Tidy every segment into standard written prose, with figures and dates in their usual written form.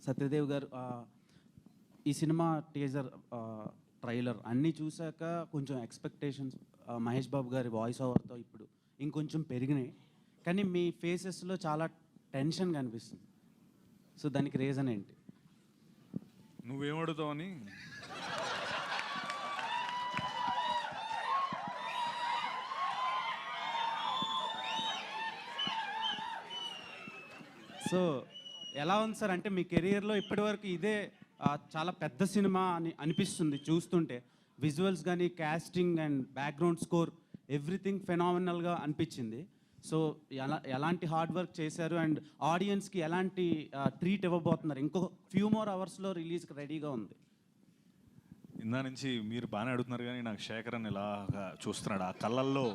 సత్యదేవ్ గారు ఈ cinema teaser trailer అన్నీ చూశాక కొంచెం ఎక్స్పెక్టేషన్స్ మహేష్ బాబు గారి వాయిస్ ఓవర్తో ఇప్పుడు ఇంకొంచెం పెరిగినాయి. కానీ మీ ఫేసెస్లో చాలా టెన్షన్ కనిపిస్తుంది. సో దానికి రీజన్ ఏంటి? నువ్వేమడుగుతావని సో ఎలా ఉంది సార్? అంటే మీ కెరియర్లో ఇప్పటివరకు ఇదే చాలా పెద్ద సినిమా అని అనిపిస్తుంది చూస్తుంటే. విజువల్స్ కానీ, casting and background score everything ఫెనామినల్గా అనిపించింది. సో ఎలాంటి హార్డ్ వర్క్ చేశారు అండ్ ఆడియన్స్కి ఎలాంటి ట్రీట్ ఇవ్వబోతున్నారు? ఇంకో ఫ్యూ మోర్ అవర్స్లో రిలీజ్కి రెడీగా ఉంది. ఇందా నుంచి మీరు బాగానే అడుగుతున్నారు, కానీ నాకు శేఖరన్ ఇలాగా చూస్తున్నాడు. ఆ కళ్ళల్లో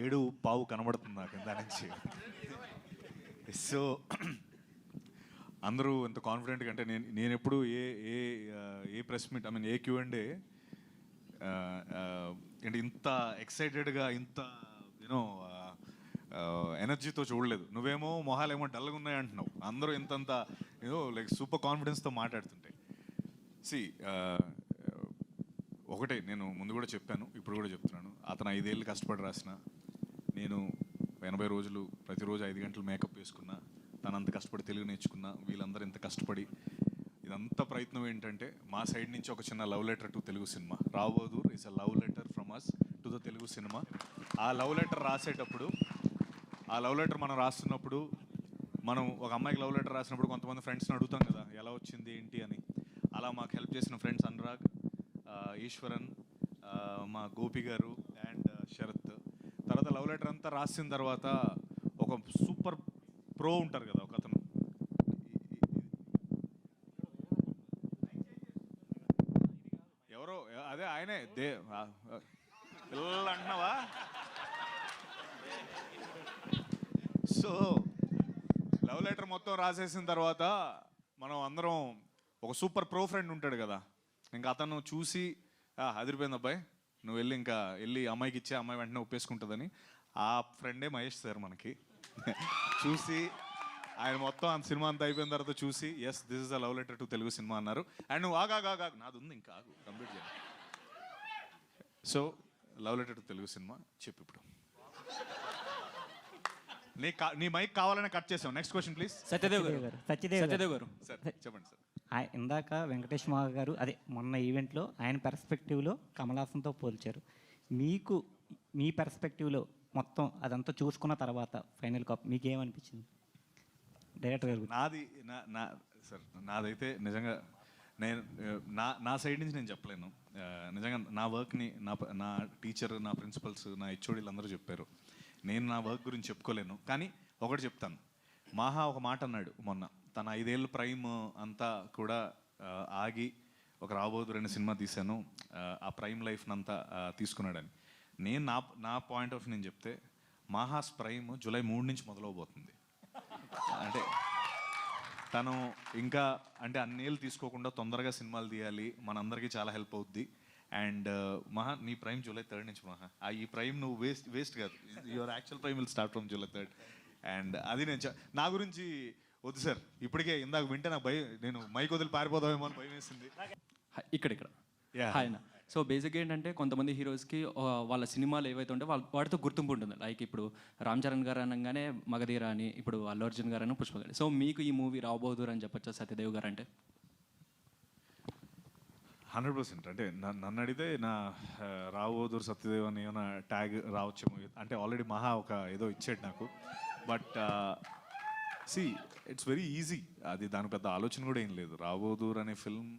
7 కనబడుతుంది నాకు ఇందా నుంచి. సో అందరూ ఎంత కాన్ఫిడెంట్గా అంటే నేను ఎప్పుడు ఏ ప్రెస్ మీట్ ఏ Q&A అంటే ఇంత ఎక్సైటెడ్గా, ఇంత యూనో ఎనర్జీతో చూడలేదు. నువ్వేమో మొహాలేమో డల్గా ఉన్నాయి అంటున్నావు, అందరూ ఇంతంత లైక్ సూపర్ కాన్ఫిడెన్స్తో మాట్లాడుతుంటాయి. ఒకటే నేను ముందు కూడా చెప్పాను, ఇప్పుడు కూడా చెప్తున్నాను. అతను 5 ఏళ్ళు కష్టపడి రాసిన, నేను 80 రోజులు ప్రతిరోజు 5 గంటలు మేకప్ వేసుకున్నా, తను అంత కష్టపడి తెలుగు నేర్చుకున్నా, వీళ్ళందరూ ఇంత కష్టపడి ఇదంతా ప్రయత్నం ఏంటంటే మా సైడ్ నుంచి ఒక చిన్న love letter to Telugu cinema. రాబోదూర్ is a love letter from us to the Telugu cinema. ఆ లవ్ లెటర్ రాసేటప్పుడు, ఆ లవ్ లెటర్ మనం రాస్తున్నప్పుడు, మనం ఒక అమ్మాయికి లవ్ లెటర్ రాసినప్పుడు కొంతమంది ఫ్రెండ్స్ని అడుగుతాం కదా ఎలా వచ్చింది ఏంటి అని. అలా మాకు హెల్ప్ చేసిన ఫ్రెండ్స్ అనురాగ్, ఈశ్వరన్, మా గోపి గారు అండ్ శరత్. తర్వాత లవ్ లెటర్ అంతా రాసిన తర్వాత ఒక సూపర్ ప్రో ఉంటారు కదా ఒక అతను, ఎవరో అదే ఆయనే పిల్లలు అంటున్నావా? సో లవ్ లెటర్ మొత్తం రాసేసిన తర్వాత మనం అందరం ఒక సూపర్ ప్రో ఫ్రెండ్ ఉంటాడు కదా, ఇంకా అతను చూసి అదిరిపోయింది అబ్బాయి, నువ్వు వెళ్ళి అమ్మాయికి ఇచ్చే, అమ్మాయి వెంటనే ఒప్పేసుకుంటుందని. ఆ ఫ్రెండే మహేష్ సార్ మనకి చూసి ఆయన మొత్తం ఆ సినిమా అంతా అయిపోయిన తర్వాత చూసి yes this is the love letter to Telugu cinema అన్నారు. అండ్ నువ్వు ఆగా నాది ఉంది, ఇంకా ఆగు కంప్లీట్ చేయాలి. So love letter to Telugu cinema చెప్పు ఇప్పుడు. నీ మైక్ కావాలని కట్ చేసాం. Next question please. సత్యదేవ్ గారు సార్ చెప్పండి సార్. ఇందాక వెంకటేష్ మావ గారు అదే మొన్న ఈవెంట్లో ఆయన పెర్స్పెక్టివ్లో కమల్ హాసన్తో పోల్చారు. మీకు మీ పెర్స్పెక్టివ్లో మొత్తం అదంతా చూసుకున్న తర్వాత ఫైనల్ కాపీ మీకు ఏమనిపించింది డైరెక్టర్ గారు? నాదైతే నిజంగా నేను నా సైడ్ నుంచి నేను చెప్పలేను. నిజంగా నా వర్క్ని నా టీచర్, నా ప్రిన్సిపల్స్, నా హెచ్ఓడీలు అందరూ చెప్పారు. నేను నా వర్క్ గురించి చెప్పుకోలేను. కానీ ఒకటి చెప్తాను, మాహా ఒక మాట అన్నాడు మొన్న, తన 5 ఏళ్ళ ప్రైమ్ అంతా కూడా ఆగి ఒక రాబోదు 2 సినిమా తీశాను, ఆ ప్రైమ్ లైఫ్ని అంతా తీసుకున్నాడని. నేను నా పాయింట్ ఆఫ్ నేను చెప్తే, మాహాస్ ప్రైమ్ జూలై 3 నుంచి మొదలవబోతుంది. అంటే తను ఇంకా అంటే అన్నేళ్ళు తీసుకోకుండా తొందరగా సినిమాలు తీయాలి, మనందరికీ చాలా హెల్ప్ అవుద్ది. అండ్ మహా నీ ప్రైమ్ జూలై 3 నుంచి మహా. ఈ ప్రైమ్ నువ్వు వేస్ట్ కాదు, your actual prime will start from July 3. And అది నేను నా గురించి వద్దు సార్, ఇప్పటికే ఇందాక వింటే నాకు నేను మైక్ వదిలి పారిపోదామేమో అని భయం వేసింది. ఇక్కడ ఆయన సో బేసిక్గా ఏంటంటే కొంతమంది హీరోస్కి వాళ్ళ సినిమాలు ఏవైతే ఉంటే వాటితో గుర్తింపు ఉంటుంది. లైక్ ఇప్పుడు రామ్ చరణ్ గారు అనగానే మగధీర అని, ఇప్పుడు అల్లు అర్జున్ గారు అని పుష్ప గారు. సో మీకు ఈ మూవీ రాబోదురు అని చెప్పొచ్చా సత్యదేవ్ గారు అంటే? 100%. అంటే నన్ను అడిగితే నా రాబోదురు సత్యదేవ్ అని ఏమైనా ట్యాగ్ రావచ్చేమో. అంటే ఆల్రెడీ మహా ఒక ఏదో ఇచ్చాడు నాకు. But it's very easy. అది దాని పెద్ద ఆలోచన కూడా ఏం లేదు. రాబోదూర్ అనే ఫిల్మ్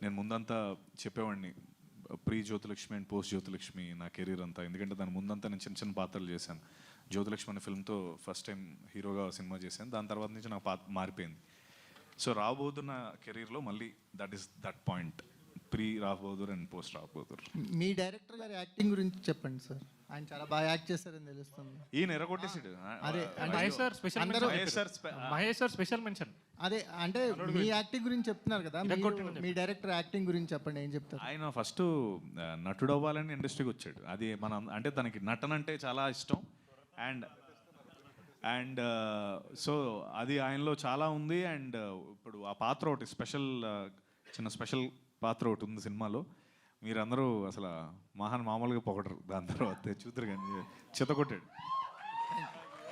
నేను ముందంతా చెప్పేవాడిని, pre Jyothilakshmi and post Jyothilakshmi నా కెరీర్ అంతా. ఎందుకంటే దాని ముందంతా నేను చిన్న చిన్న పాత్రలు చేశాను. జ్యోతిలక్ష్మి అనే ఫిల్మ్తో ఫస్ట్ టైం హీరోగా సినిమా చేశాను. దాని తర్వాత నుంచి నాకు మారిపోయింది. సో రాబోదూర్ నా కెరీర్లో మళ్ళీ దట్ పాయింట్, ప్రీ రాబోదూర్ అండ్ పోస్ట్ రాబోదూర్. మీ డైరెక్టర్ గారి యాక్టింగ్ గురించి చెప్పండి సార్. ఆయన చాలా బాగా యాక్ట్ చేశారని తెలుస్తుంది. ఈయన ఎరగొట్టేసాడు. అదే మహేష్ సార్ స్పెషల్ మెన్షన్. అదే అంటే మీ యాక్టింగ్ గురించి చెప్తున్నారు కదా, మీ డైరెక్టర్ యాక్టింగ్ గురించి చెప్పండి, ఏం చెప్తారు? ఆయన ఫస్ట్ నటుడు అవ్వాలని ఇండస్ట్రీకి వచ్చాడు. అది మన అంటే తనకి నటన అంటే చాలా ఇష్టం. అండ్ అండ్ సో అది ఆయనలో చాలా ఉంది. అండ్ ఇప్పుడు ఆ పాత్ర ఒకటి స్పెషల్, చిన్న స్పెషల్ పాత్ర ఒకటి ఉంది సినిమాలో. మీరందరూ అసలు మామూలుగా పొగడరు, దాని తర్వాత చూద్దరు కానీ చితకొట్టాడు.